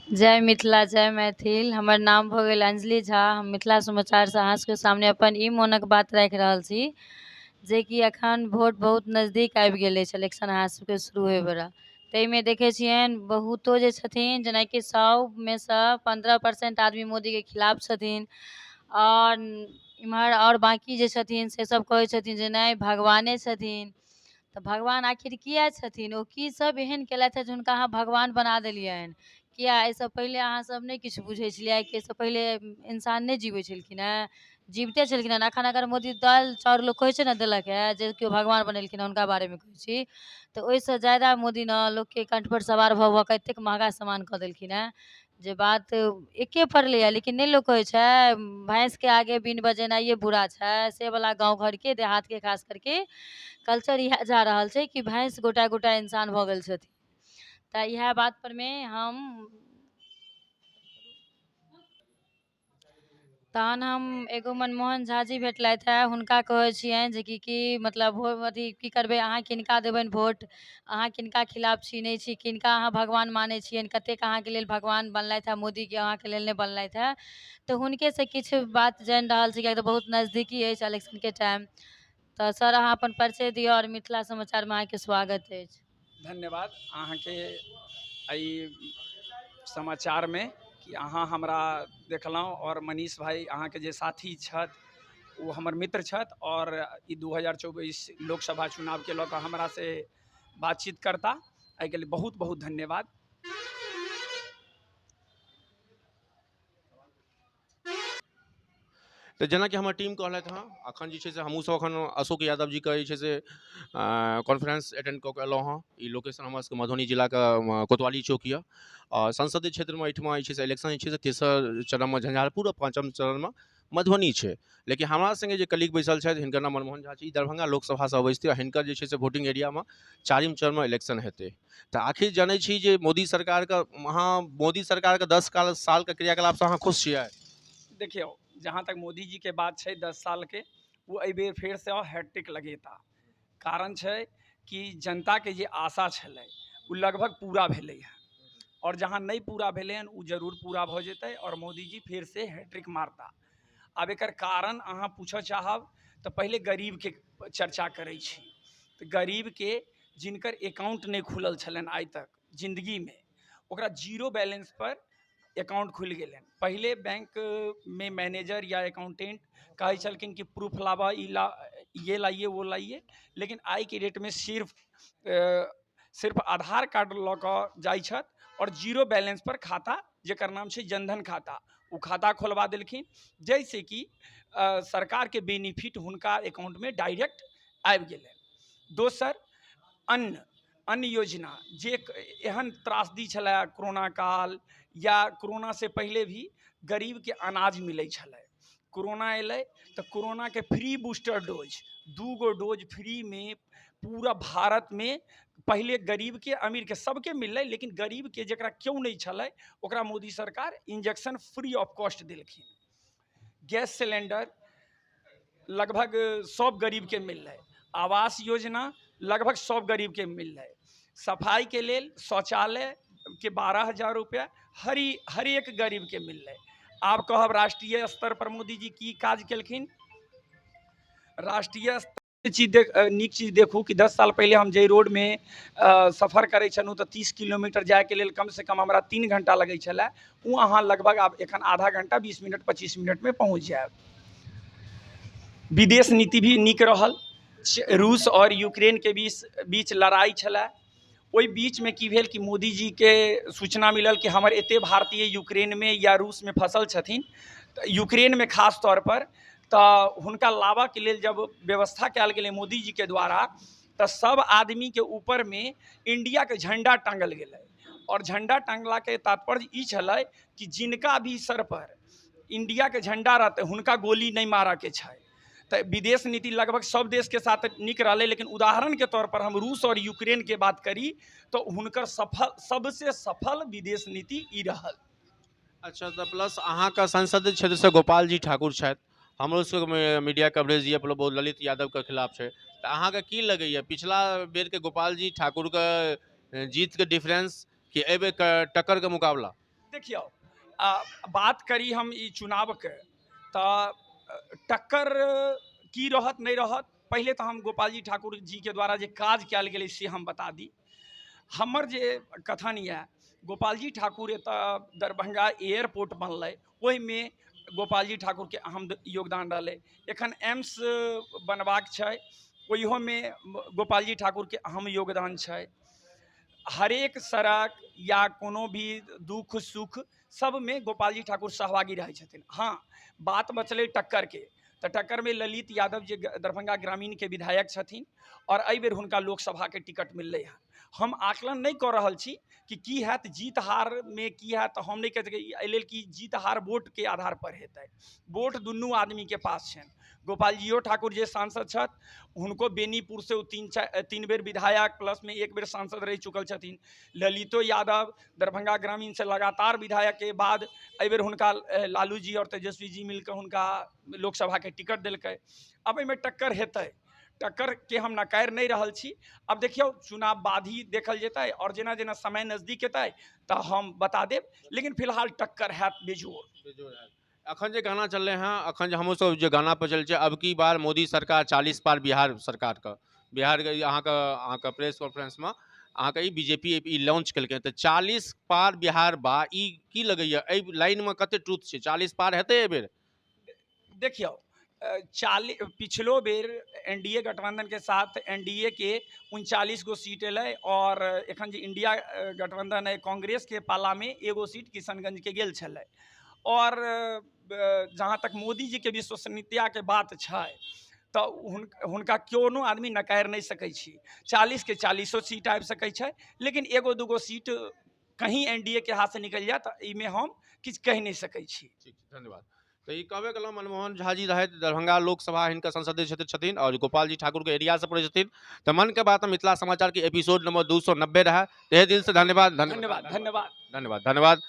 जय मिथिला जय मैथिल। हमर नाम भऽ गेल अंजलि झा। हम मिथिला समाचारसँ अहाँ सबके सामने अपन ई मोनक बात राखि रहल छी जे कि एखन वोट बहुत नजदीक आबि गेल अछि, इलेक्शन अहाँ सबके शुरू होयवला। ताहिमे देखै छियनि बहुतो जे छथिन, जेनाकि 100 मे सँ 15% आदमी मोदीके खिलाफ छथिन, आओर इम्हर आओर बाँकी जे छथिन से सब कहै छथिन जे नहि भगवाने छथिन। तऽ भगवान आखिर किया छथिन? ओ की सब एहन केलथि है जे हुनका अहाँ भगवान बना देलियनि? किया एहिसँ पहिले अहाँसब नहि किछु बुझै छलियै कि एहिसँ पहिले इंसान नहि जीवै छलखिन हेँ, जीविते छलखिन हेँ। एखन अगर मोदी दालि चाउर लोक कहै छै ने देलक है, जे केओ भगवान बनेलखिन हेँ हुनका बारेमे कहै छी, तऽ ओहिसँ ज्यादा मोदी ने लोकके कंठपर सवार भऽ भऽ कऽ एतेक महगा सामान कऽ देलखिन हेँ जे बात एके पड़लैए। लेकिन नहि लोक कहै छै भैंसके आगे बीन बजेनाइए बुरा छै, से वला गाँव घरके देहातके खास करके कल्चर इएह जा रहल छै कि भैंस गोटा गोटा इंसान भऽ गेल छथिन। तऽ इएह बात पर में हम तहन हम एगो मनमोहन झा जी भेटलथि है, हुनका कहै छियनि जे कि मतलब अथी की करबै, अहाँ किनका देबनि वोट, अहाँ किनका खिलाफ छी नहि छी, किनका अहाँ भगवान मानै छियनि, कतेक अहाँके लेल भगवान बनलथि है मोदीके, अहाँके लेल नहि बनलथि है। तऽ हुनके से किछु बात जानि रहल छी, कियाकि तऽ बहुत नजदीकी अछि इलेक्शनके टाइम। तऽ सर अहाँ अपन परिचय दिअ और मिथिला समाचारमे अहाँके स्वागत अछि। धन्यवाद अहाँ के समाचार में कि अहाँ हमरा देखलहुँ, और मनीष भाई अहाँ के जे साथी छथि वो हमर मित्र छथि, और ई 2024 लोकसभा चुनाव के लऽ कऽ हमरा से बातचीत करता, एहिके लिए बहुत बहुत धन्यवाद। तो जेना कि हमर टीम कहलथि हँ, अखन जे छै से हमहूँ सब अखन अशोक यादव जी के जे छै से कॉन्फ्रेंस अटेंड कऽ के एलहुँ हँ। ई लोकेशन हमर सबके मधुबनी जिलाके कोतवाली चौक यऽ, और संसदीय क्षेत्रमे एहिठमा जे छै से इलेक्शन जे छै से तेसर चरणमे झंझारपुर, और पाँचम चरणमे मधुबनी छै। लेकिन हमरा संगे जे कलीग बैसल छथि हिनकर नाम मनमोहन झा छी, दरभंगा लोकसभासँ अबै छथि, हिनकर जे छै से वोटिंग एरियामे चारिम चरणमे इलेक्शन हेतै। तऽ आखिर जानै छी जे मोदी सरकारके, अहाँ मोदी सरकारके 10 सालके क्रियाकलापसँ अहाँ खुश छियै? देखियो, जहाँ तक मोदी जी के बात है 10 साल के, वो एहि बेर फिर से हैट्रिक लगेता। कारण है कि जनता के जे आशा छलै वो लगभग पूरा भेलै है, और जहाँ नहीं पूरा भेलै हन वो जरूर पूरा भऽ जेतै, और मोदी जी फिर से हैट्रिक मारता। आब एकर कारण अहाँ पूछऽ चाहब तऽ पहले गरीब के चर्चा करै छी। तऽ गरीब के जिनकर अकाउंट नहीं खुलल छलनि आइ तक जिंदगी में, ओकरा जीरो बैलेंस पर अकाउंट खुल गेलनि। पहले बैंक में मैनेजर या अकाउंटेंट कहै छलखिन कि प्रूफ लाबऽ, ये लाइए वो लाइए, लेकिन आई के डेट में सिर्फ आधार कार्ड लऽ कऽ जाइ छथि, और जीरो बैलेंस पर खाता, जेकर नाम छै जनधन खाता, वो खाता खोलवा देलखिन, जैसे कि सरकार के बेनिफिट हुनका अकाउंट में डायरेक्ट आबि गेलै। दोसर, अन्न अन्न योजना, जे एहन त्रासदी छलै कोरोना काल या कोरोना से पहले भी गरीब के अनाज मिलै छलै। कोरोना अयलै तऽ कोरोना के फ्री बूस्टर डोज, 2 गो डोज फ्री में पूरा भारत में, पहले गरीब के अमीर के सबके मिललै, लेकिन गरीब के जकरा क्यों नहीं छलै ओकरा मोदी सरकार इंजेक्शन फ्री ऑफ कॉस्ट देलखिन। गैस सिलेंडर लगभग सब गरीब के मिल रहे, आवास योजना लगभग सब गरीब के मिल रहे, सफाई के लेल शौचालय के 12,000 रुपया हर एक गरीब के मिल रहे। आप कहब राष्ट्रीय स्तर पर मोदी जी की काज केलखिन? राष्ट्रीय स्तर नीक चीज देखू कि 10 साल पहले हम जे रोड में सफर करै छलहुँ तऽ 30 किलोमीटर जाए के लेल कम से कम हमरा 3 घंटा लगै छलै, वो अहाँ लगभग आब एखन आधा घंटा 20 मिनट 25 मिनट में पहुँच जाएब। विदेश नीति भी नीक रहल। रूस और यूक्रेन के बीच लड़ाई छलै, ओहि बीच में की भेल कि मोदी जी के सूचना मिलल कि हमर एते भारतीय यूक्रेन में या रूस में फंसल छथिन, यूक्रेन में खास तौर पर, तऽ हुनका लाबऽ के लेल जब व्यवस्था कयल गेलै मोदी जी के द्वारा, तऽ सब आदमी के ऊपर में इंडिया के झंडा टांगल गेलै, और झंडा टांगला के तात्पर्य ई छलै कि जिनका भी सर पर इंडिया के झंडा रहते हुनका गोली नहीं मारा के छै। तो विदेश नीति लगभग सब देश के साथ निक रहा, लेकिन उदाहरण के तौर पर हम रूस और यूक्रेन के बात करी तो हुनकर सबसे सफल विदेश नीति ई रहल। अच्छा, तो प्लस अहाँके संसदीय क्षेत्र से गोपाल जी ठाकुर छथि, हमरो सबके मीडिया कवरेज ये बहुत ललित यादव के खिलाफ छै, तऽ अहाँके की लगैए पिछला बेर के गोपाल जी ठाकुर के जीत के डिफरेंस कि एहि बेर टक्कर के मुकाबला? देखियो बात करी हम ई चुनाव के तो टक्कर की रहत नहीं रहत, पहले तो हम गोपाल जी ठाकुर जी के द्वारा जे काज कयल गेलै से हम बता दी। हमर जे कथन यऽ गोपाल जी ठाकुर एतऽ दरभंगा एयरपोर्ट बनलै, ओहिमे गोपाल जी ठाकुर के अहम योगदान रहलै। एखन एम्स बनबाक छै, ओहियोमे गोपाल जी ठाकुर के अहम योगदान छै। हरेक सड़क या कोनो भी दुख सुख सब में गोपाल जी ठाकुर सहभागी रहे छथिन। हाँ, बात बचले टक्कर के, तो टक्कर में ललित यादव जे दरभंगा ग्रामीण के विधायक छथिन और एहि बेर हुनका लोकसभा के टिकट मिललै है। हम आकलन नहीं कर रहल छी कि की हैत, जीत हार में की हैत, तो हम नहीं कह सकै एहि लेल कि जीत हार वोट के आधार पर हेतै। वोट दुनू आदमी के पास छनि। गोपाल जियो ठाकुर जे सांसद छथि हुनको बेनीपुर से तीन बेर विधायक प्लस में एक बेर सांसद रह चुकल छथिन। ललितो यादव दरभंगा ग्रामीण से लगातार विधायक के बाद एहि बेर हुनका लालू जी और तेजस्वी जी मिलकर हुनका लोकसभा के टिकट दिलकै। अब एहिमे टक्कर हेतै, टक्कर के हम नकार नहीं रहल छी। अब देखियो चुनाव बाद ही देखल जेतै और जेना जेना समय नजदीक हेतै तो हम बता देब, लेकिन फिलहाल टक्कर हैत बेजोड़। अखन जे गाना चल रहे हैं, अखन जो हम सब जो गाना पर चल अब की बार मोदी सरकार 40 पार बिहार सरकार का, बिहार के अहाँ का प्रेस कॉन्फ्रेंस में अहाँ के बीजेपी ई लॉन्च कलकै, तो 40 पार बिहार बा ई की लगैया एहि लाइन में कते ट्रूथ छै, 40 पार हेतै एहि बेर? देखियो पिछलो बेर एनडीए गठबंधन के साथ एनडीए के 39 गो सीट एलै और एखन जे इंडिया गठबंधन है कांग्रेस के पाला में एगो सीट किशनगंज के गेल छलै। और जहाँ तक मोदी जी के विश्वसनीयता के बात है तो हुनका कोनो आदमी नकार नहीं सकै छी। 40 के 40 सीट आबि सकै छै, लेकिन एगो दूगो सीट कहीं एनडीए के हाथ से निकल जाए तो इमे हम किछु कह नहीं सकै छी। ठीक, धन्यवाद। तो ये कहबे कलम मनमोहन झा जी रहे दरभंगा लोकसभा हिनका संसदीय क्षेत्र छथिन और गोपाल जी ठाकुर के एरिया से पड़े छथिन। तो मन के बात मिथिला समाचार के एपिसोड नंबर 290 रहा। तहे दिल से धन्यवाद। धन्यवाद। धन्यवाद।